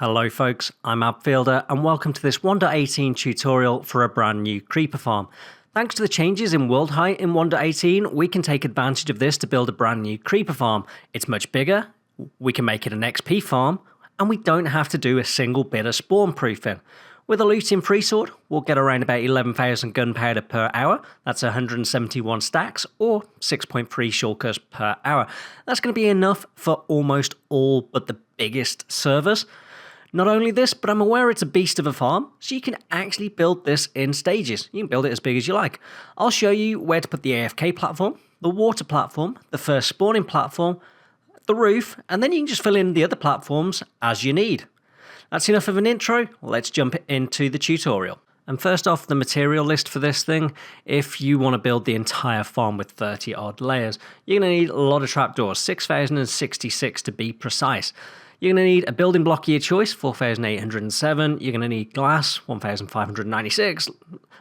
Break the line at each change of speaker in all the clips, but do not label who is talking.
Hello folks, I'm Abfielder and welcome to this 1.18 tutorial for a brand new creeper farm. Thanks to the changes in world height in 1.18, we can take advantage of this to build a brand new creeper farm. It's much bigger, we can make it an XP farm, and we don't have to do a single bit of spawn proofing. With a looting free sword, we'll get around about 11,000 gunpowder per hour. That's 171 stacks or 6.3 shulkers per hour. That's going to be enough for almost all but the biggest servers. Not only this, but I'm aware it's a beast of a farm, so you can actually build this in stages. You can build it as big as you like. I'll show you where to put the AFK platform, the water platform, the first spawning platform, the roof, and then you can just fill in the other platforms as you need. That's enough of an intro, let's jump into the tutorial. And first off, the material list for this thing. If you want to build the entire farm with 30 odd layers, you're going to need a lot of trapdoors, 6,066 to be precise. You're going to need a building block of your choice, 4,807. You're going to need glass, 1,596.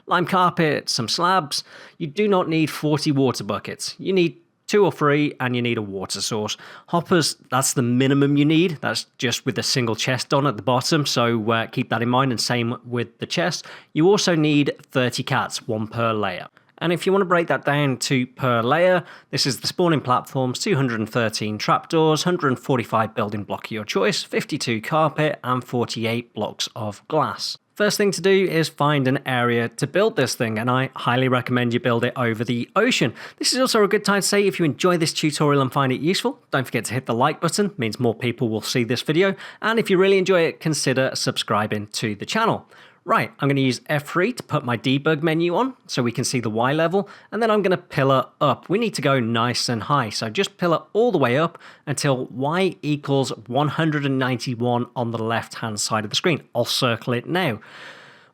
Lime carpet, some slabs. You do not need 40 water buckets. You need 2 or 3, and you need a water source. Hoppers, that's the minimum you need. That's just with a single chest on at the bottom, so keep that in mind, and same with the chest. You also need 30 cats, 1 per layer. And if you want to break that down to per layer, this is the spawning platforms, 213 trapdoors, 145 building block of your choice, 52 carpet, and 48 blocks of glass. First thing to do is find an area to build this thing, and I highly recommend you build it over the ocean. This is also a good time to say if you enjoy this tutorial and find it useful, don't forget to hit the like button, it means more people will see this video, and if you really enjoy it, consider subscribing to the channel. Right, I'm going to use F3 to put my debug menu on so we can see the Y level, and then I'm going to pillar up. We need to go nice and high, so just pillar all the way up until Y equals 191 on the left-hand side of the screen. I'll circle it now.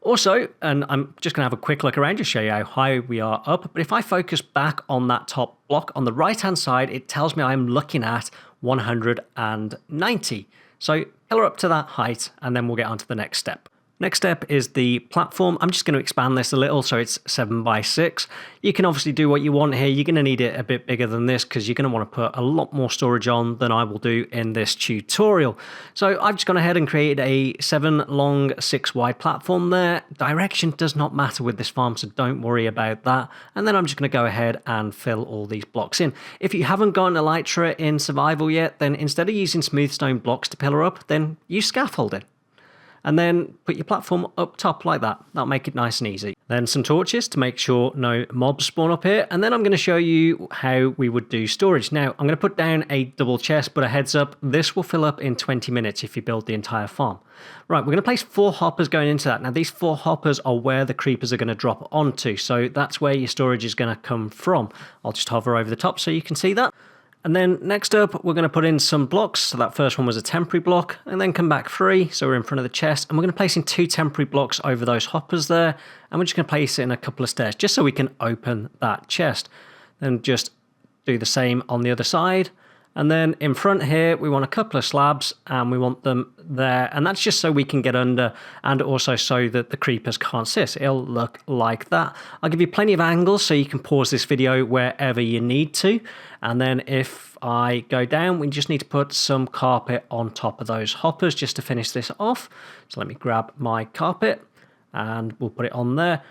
Also, and I'm just going to have a quick look around to show you how high we are up, but if I focus back on that top block, on the right-hand side, it tells me I'm looking at 190. So pillar up to that height, and then we'll get on to the next step. Next step is the platform. I'm just going to expand this a little so it's 7 by 6. You can obviously do what you want here. You're going to need it a bit bigger than this because you're going to want to put a lot more storage on than I will do in this tutorial. So I've just gone ahead and created a 7 long, 6 wide platform there. Direction does not matter with this farm, so don't worry about that. And then I'm just going to go ahead and fill all these blocks in. If you haven't got an elytra in survival yet, then instead of using smooth stone blocks to pillar up, then use scaffolding. And then put your platform up top like that. That'll make it nice and easy. Then some torches to make sure no mobs spawn up here. And then I'm going to show you how we would do storage. Now, I'm going to put down a double chest, but a heads up, this will fill up in 20 minutes if you build the entire farm. Right, we're going to place 4 hoppers going into that. Now, these 4 hoppers are where the creepers are going to drop onto. So that's where your storage is going to come from. I'll just hover over the top so you can see that. And then next up, we're going to put in some blocks. So that first one was a temporary block, and then come back 3. So we're in front of the chest, and we're going to place in 2 temporary blocks over those hoppers there. And we're just going to place it in a couple of stairs just so we can open that chest. Then just do the same on the other side. And then in front here, we want a couple of slabs, and we want them there. And that's just so we can get under, and also so that the creepers can't sit. It'll look like that. I'll give you plenty of angles so you can pause this video wherever you need to. And then if I go down, we just need to put some carpet on top of those hoppers just to finish this off. So let me grab my carpet, and we'll put it on there.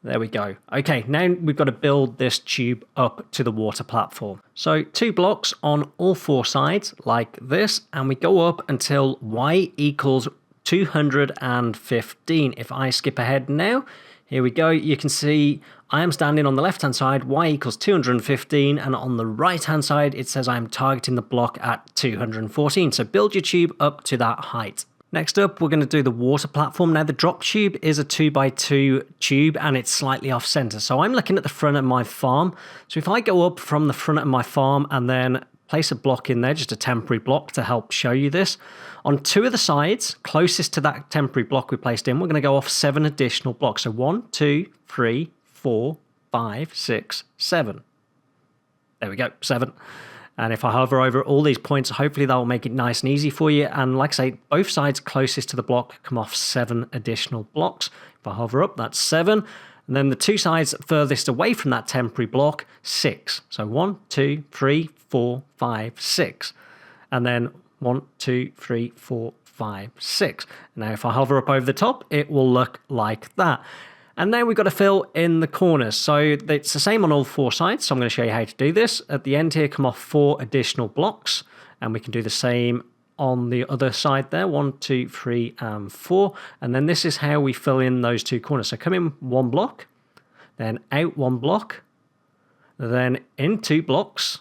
There we go. Okay, now we've got to build this tube up to the water platform. So 2 blocks on all 4 sides like this, and we go up until Y equals 215. If I skip ahead now, here we go. You can see I am standing on the left-hand side, Y equals 215, and on the right-hand side, it says I'm targeting the block at 214. So build your tube up to that height. Next up, we're going to do the water platform. Now, the drop tube is a 2x2 tube, and it's slightly off center. So I'm looking at the front of my farm. So if I go up from the front of my farm and then place a block in there, just a temporary block to help show you this. On 2 of the sides, closest to that temporary block we placed in, we're going to go off 7 additional blocks. So 1, 2, 3, 4, 5, 6, 7. There we go, 7. And if I hover over all these points, hopefully that will make it nice and easy for you. And like I say, both sides closest to the block come off 7 additional blocks. If I hover up, that's 7. And then the 2 sides furthest away from that temporary block, 6. So 1, 2, 3, 4, 5, 6. And then 1, 2, 3, 4, 5, 6. Now if I hover up over the top, it will look like that. And now we've got to fill in the corners. So it's the same on all 4 sides. So I'm going to show you how to do this. At the end here, come off 4 additional blocks. And we can do the same on the other side there. 1, 2, 3, and 4. And then this is how we fill in those 2 corners. So come in 1 block, then out 1 block, then in 2 blocks,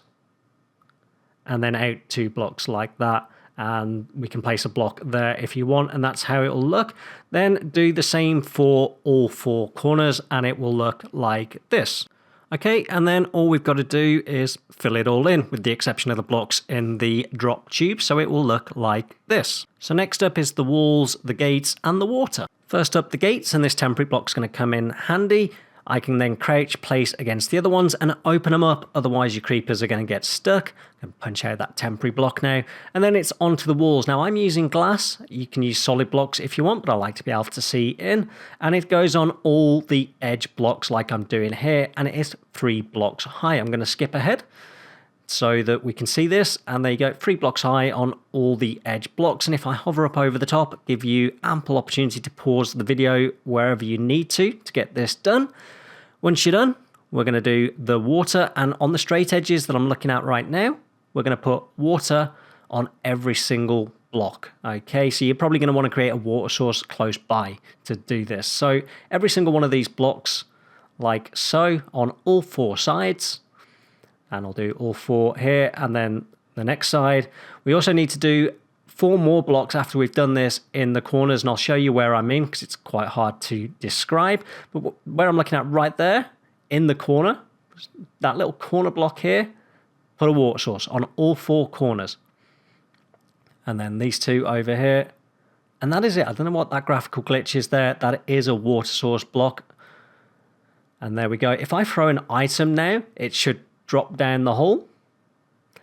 and then out 2 blocks like that. And we can place a block there if you want, and that's how it will look. Then do the same for all 4 corners, and it will look like this. Okay, and then all we've got to do is fill it all in, with the exception of the blocks in the drop tube, so it will look like this. So next up is the walls, the gates, and the water. First up, the gates, and this temporary block's going to come in handy. I can then crouch, place against the other ones and open them up, otherwise your creepers are going to get stuck. I can punch out that temporary block now, and then it's onto the walls. Now I'm using glass, you can use solid blocks if you want, but I like to be able to see in, and it goes on all the edge blocks like I'm doing here, and it is 3 blocks high. I'm going to skip ahead so that we can see this, and there you go, 3 blocks high on all the edge blocks. And if I hover up over the top, give you ample opportunity to pause the video wherever you need to get this done. Once you're done, we're going to do the water, and on the straight edges that I'm looking at right now, we're going to put water on every single block. Okay, so you're probably going to want to create a water source close by to do this. So every single one of these blocks, like so, on all 4 sides, and I'll do all 4 here, and then the next side. We also need to do 4 more blocks after we've done this in the corners, and I'll show you where I mean, because it's quite hard to describe. But where I'm looking at right there, in the corner, that little corner block here, put a water source on all 4 corners. And then these 2 over here, and that is it. I don't know what that graphical glitch is there. That is a water source block. And there we go. If I throw an item now, it should drop down the hole.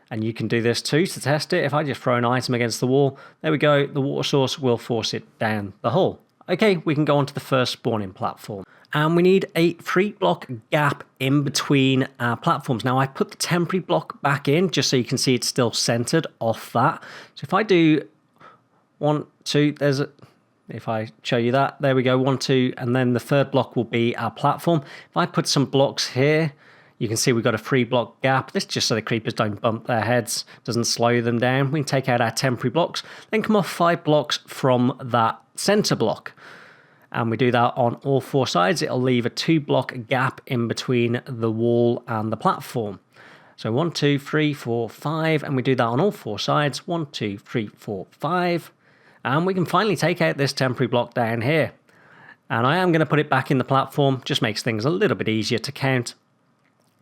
And you can do this too to test it. If I just throw an item against the wall, there we go, the water source will force it down the hole. Okay, we can go on to the first spawning platform. And we need a 3 block gap in between our platforms. Now I put the temporary block back in just so you can see it's still centered off that. So if I do 1, 2, if I show you that, there we go, 1, 2, and then the 3rd block will be our platform. If I put some blocks here, you can see we've got a 3 block gap. This is just so the creepers don't bump their heads, doesn't slow them down. We can take out our temporary blocks, then come off 5 blocks from that center block. And we do that on all 4 sides. It'll leave a 2 block gap in between the wall and the platform. So 1, 2, 3, 4, 5, and we do that on all 4 sides. 1, 2, 3, 4, 5. And we can finally take out this temporary block down here. And I am going to put it back in the platform, just makes things a little bit easier to count.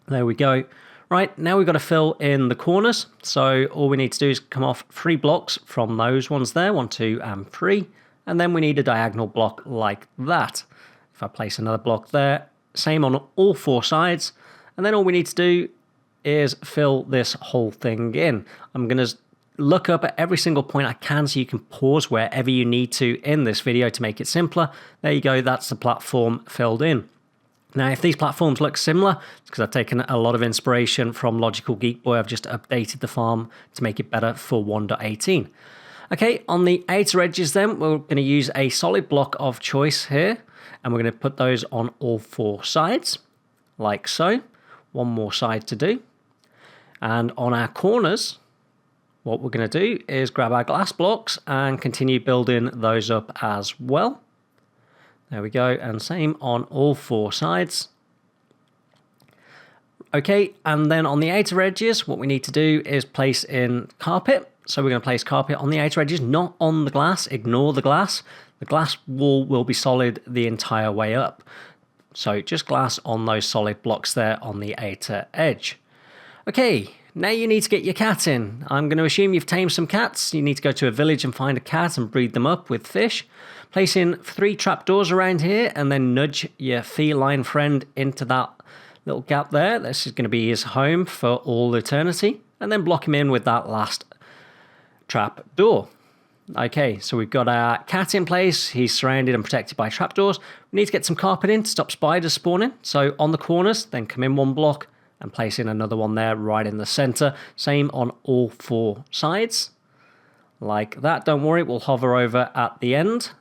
There we go. Right, now we've got to fill in the corners. So all we need to do is come off 3 blocks from those ones there, 1, 2, and 3. And then we need a diagonal block like that. If I place another block there, same on all 4 sides. And then all we need to do is fill this whole thing in. I'm going to look up at every single point I can so you can pause wherever you need to in this video to make it simpler. There you go, that's the platform filled in. Now, if these platforms look similar, it's because I've taken a lot of inspiration from Logical Geek Boy. I've just updated the farm to make it better for 1.18. Okay, on the outer edges then, we're going to use a solid block of choice here, and we're going to put those on all 4 sides, like so. 1 more side to do. And on our corners, what we're going to do is grab our glass blocks and continue building those up as well. There we go, and same on all 4 sides. Okay, and then on the outer edges, what we need to do is place in carpet. So we're going to place carpet on the outer edges, not on the glass. Ignore the glass. The glass wall will be solid the entire way up. So just glass on those solid blocks there on the outer edge. Okay, now you need to get your cat in. I'm going to assume you've tamed some cats. You need to go to a village and find a cat and breed them up with fish. Place in 3 trapdoors around here and then nudge your feline friend into that little gap there. This is going to be his home for all eternity. And then block him in with that last trap door. Okay, so we've got our cat in place. He's surrounded and protected by trapdoors. We need to get some carpet in to stop spiders spawning. So on the corners, then come in 1 block and place in another one there right in the center. Same on all 4 sides, like that. Don't worry, we'll hover over at the end.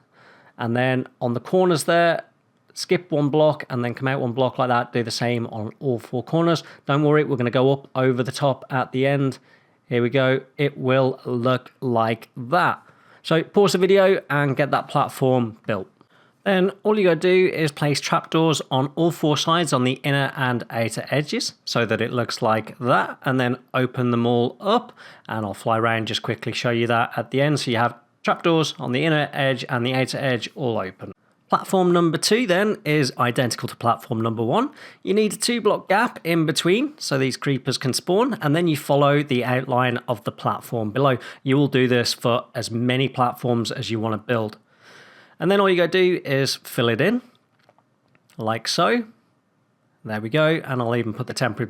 And then on the corners there, skip one block and then come out one block like that. Do the same on all 4 corners. Don't worry, we're going to go up over the top at the end. Here we go. It will look like that. So pause the video and get that platform built. Then all you got to do is place trapdoors on all 4 sides on the inner and outer edges so that it looks like that, and then open them all up, and I'll fly around just quickly show you that at the end. So you have trapdoors on the inner edge and the outer edge all open. Platform number 2 then is identical to platform number 1. You need a 2-block gap in between so these creepers can spawn, and then you follow the outline of the platform below. You will do this for as many platforms as you want to build. And then all you got to do is fill it in, like so. There we go, and I'll even put the temporary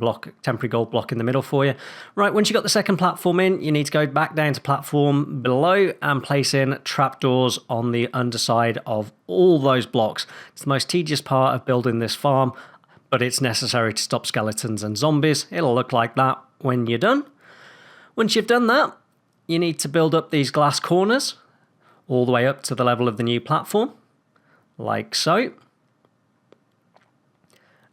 gold block in the middle for you. Right, once you've got the second platform in, you need to go back down to platform below and place in trapdoors on the underside of all those blocks. It's the most tedious part of building this farm, but it's necessary to stop skeletons and zombies. It'll look like that when you're done. Once you've done that, you need to build up these glass corners all the way up to the level of the new platform, like so,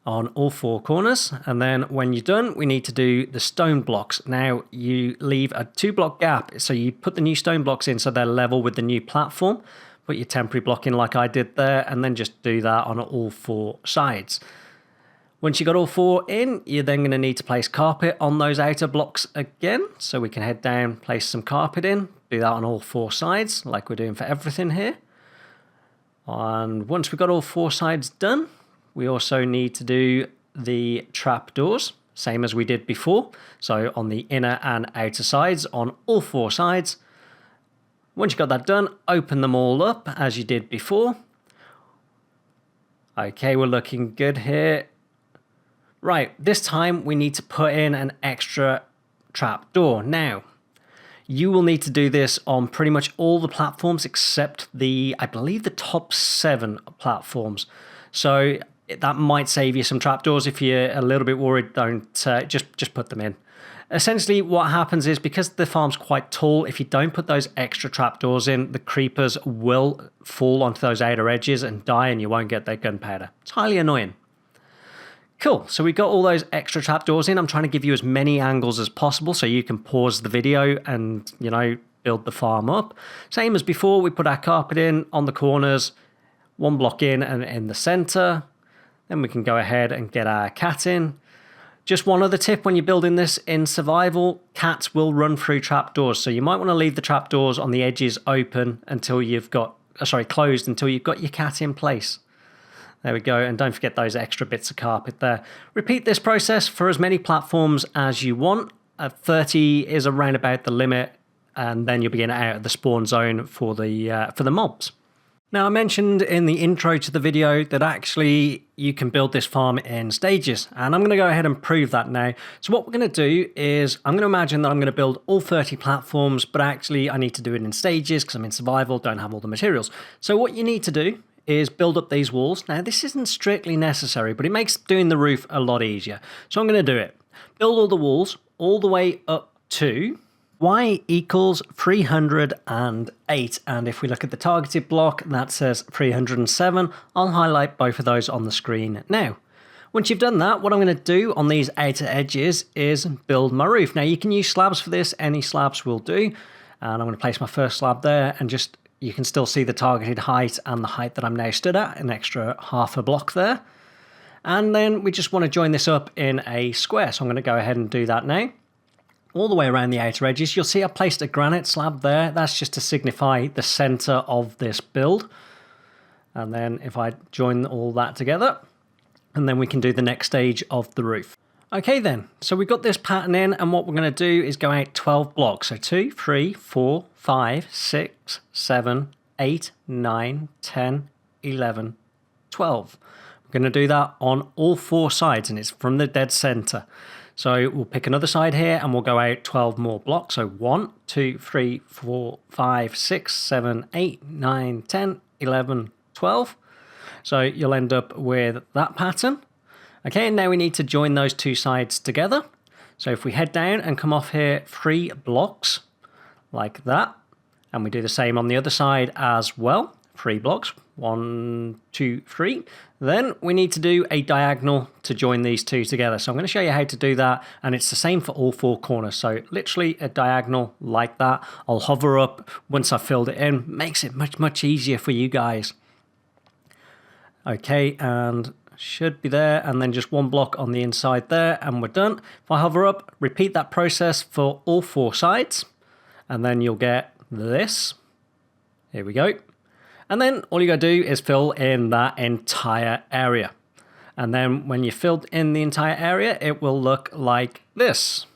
on all 4 corners. And then when you're done, we need to do the stone blocks. Now you leave a 2-block gap, so you put the new stone blocks in so they're level with the new platform. Put your temporary block in like I did there, and then just do that on all 4 sides. Once you've got all 4 in, you're then going to need to place carpet on those outer blocks again. So we can head down, place some carpet in, do that on all 4 sides, like we're doing for everything here. And once we've got all 4 sides done, we also need to do the trapdoors, same as we did before. So on the inner and outer sides, on all 4 sides. Once you've got that done, open them all up as you did before. Okay, we're looking good here. Right, this time we need to put in an extra trapdoor. Now, you will need to do this on pretty much all the platforms except I believe the top 7 platforms. So that might save you some trapdoors. If you're a little bit worried, don't just put them in. Essentially what happens is, because the farm's quite tall, if you don't put those extra trapdoors in, the creepers will fall onto those outer edges and die, and you won't get their gunpowder. It's highly annoying. Cool, so we've got all those extra trapdoors in. I'm trying to give you as many angles as possible so you can pause the video and, build the farm up. Same as before, we put our carpet in on the corners, 1 block in and in the center. Then we can go ahead and get our cat in. Just one other tip when you're building this in survival, cats will run through trapdoors. So you might want to leave the trapdoors on the edges open until you've got, closed until you've got your cat in place. There we go, and don't forget those extra bits of carpet there. Repeat this process for as many platforms as you want. 30 is around about the limit, and then you'll be getting out of the spawn zone for the mobs. Now, I mentioned in the intro to the video that actually you can build this farm in stages, and I'm going to go ahead and prove that now. So what we're going to do is, I'm going to imagine that I'm going to build all 30 platforms, but actually I need to do it in stages because I'm in survival, don't have all the materials. So what you need to do is build up these walls. Now, this isn't strictly necessary, but it makes doing the roof a lot easier. So I'm going to do it. Build all the walls all the way up to y equals 308. And if we look at the targeted block, that says 307. I'll highlight both of those on the screen now. Once you've done that, what I'm going to do on these outer edges is build my roof. Now, you can use slabs for this. Any slabs will do. And I'm going to place my first slab there, and just you can still see the targeted height and the height that I'm now stood at, an extra half a block there. And then we just want to join this up in a square. So I'm going to go ahead and do that now. All the way around the outer edges, you'll see I placed a granite slab there. That's just to signify the center of this build. And then if I join all that together, and then we can do the next stage of the roof. Okay then, so we've got this pattern in, and what we're going to do is go out 12 blocks. So 2, 3, 4, 5, 6, 7, 8, 9, 10, 11, 12. We're going to do that on all 4 sides, and it's from the dead center. So we'll pick another side here and we'll go out 12 more blocks. So 1, 2, 3, 4, 5, 6, 7, 8, 9, 10, 11, 12. So you'll end up with that pattern. Okay, and now we need to join those 2 sides together. So if we head down and come off here 3 blocks like that, And we do the same on the other side as well. 3 blocks, 1, 2, 3. Then we need to do a diagonal to join these two together. So I'm going to show you how to do that, and it's the same for all 4 corners. So literally a diagonal like that. I'll hover up once I've filled it in. Makes it much easier for you guys. Okay, and should be there, and then just 1 block on the inside there, and we're done. If I hover up, repeat that process for all 4 sides, and then you'll get this. Here we go. And then all you got to do is fill in that entire area. And then when you filled in the entire area, it will look like this.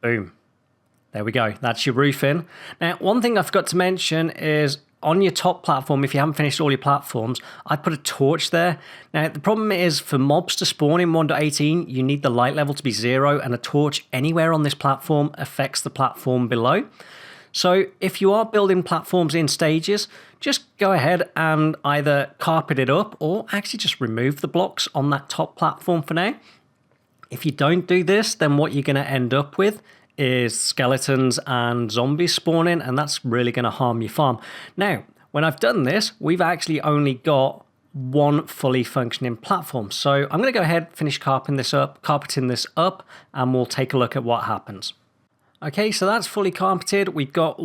Boom. There we go. That's your roof in. Now, one thing I forgot to mention is on your top platform, if you haven't finished all your platforms, I put a torch there. Now, the problem is for mobs to spawn in 1.18, you need the light level to be 0, and a torch anywhere on this platform affects the platform below. So if you are building platforms in stages, just go ahead and either carpet it up or actually just remove the blocks on that top platform for now. If you don't do this, then what you're going to end up with is skeletons and zombies spawning, and that's really going to harm your farm. Now, when I've done this, we've actually only got 1 fully functioning platform. So I'm going to go ahead, finish carpeting this up, and we'll take a look at what happens. Okay, so that's fully carpeted. We've got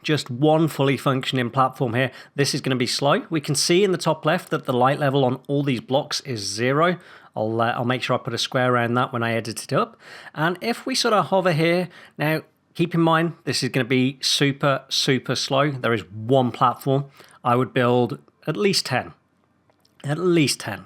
just one fully functioning platform here. This is going to be slow. We can see in the top left that the light level on all these blocks is 0. I'll make sure I put a square around that when I edit it up. And if we sort of hover here, now keep in mind, this is going to be super slow. There is 1 platform. I would build at least 10. At least 10.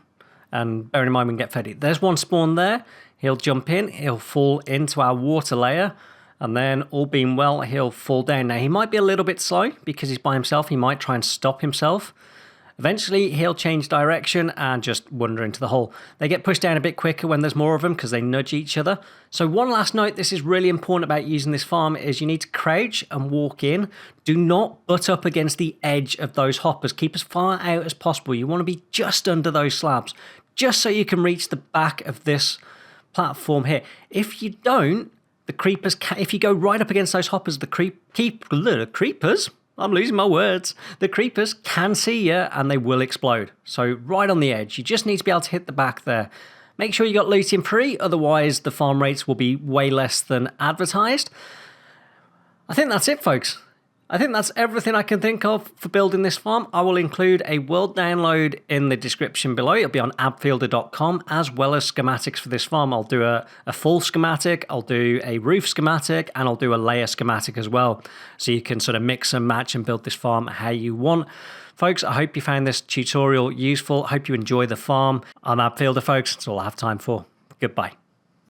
And bearing in mind we can get fed. There's 1 spawn there. He'll jump in. He'll fall into our water layer. And then, all being well, he'll fall down. Now, he might be a little bit slow because he's by himself. He might try and stop himself. Eventually, he'll change direction and just wander into the hole. They get pushed down a bit quicker when there's more of them because they nudge each other. So one last note, this is really important about using this farm, is you need to crouch and walk in. Do not butt up against the edge of those hoppers. Keep as far out as possible. You want to be just under those slabs, just so you can reach the back of this platform here. If you don't, the creepers if you go right up against those hoppers, the creepers, I'm losing my words. The creepers can see you and they will explode. So right on the edge, you just need to be able to hit the back there. Make sure you got looting free, otherwise the farm rates will be way less than advertised. I think that's it, folks. I think that's everything I can think of for building this farm. I will include a world download in the description below. It'll be on abfielder.com, as well as schematics for this farm. I'll do a full schematic, I'll do a roof schematic, and I'll do a layer schematic as well. So you can sort of mix and match and build this farm how you want. Folks, I hope you found this tutorial useful. I hope you enjoy the farm. I'm Abfielder, folks. That's all I have time for. Goodbye.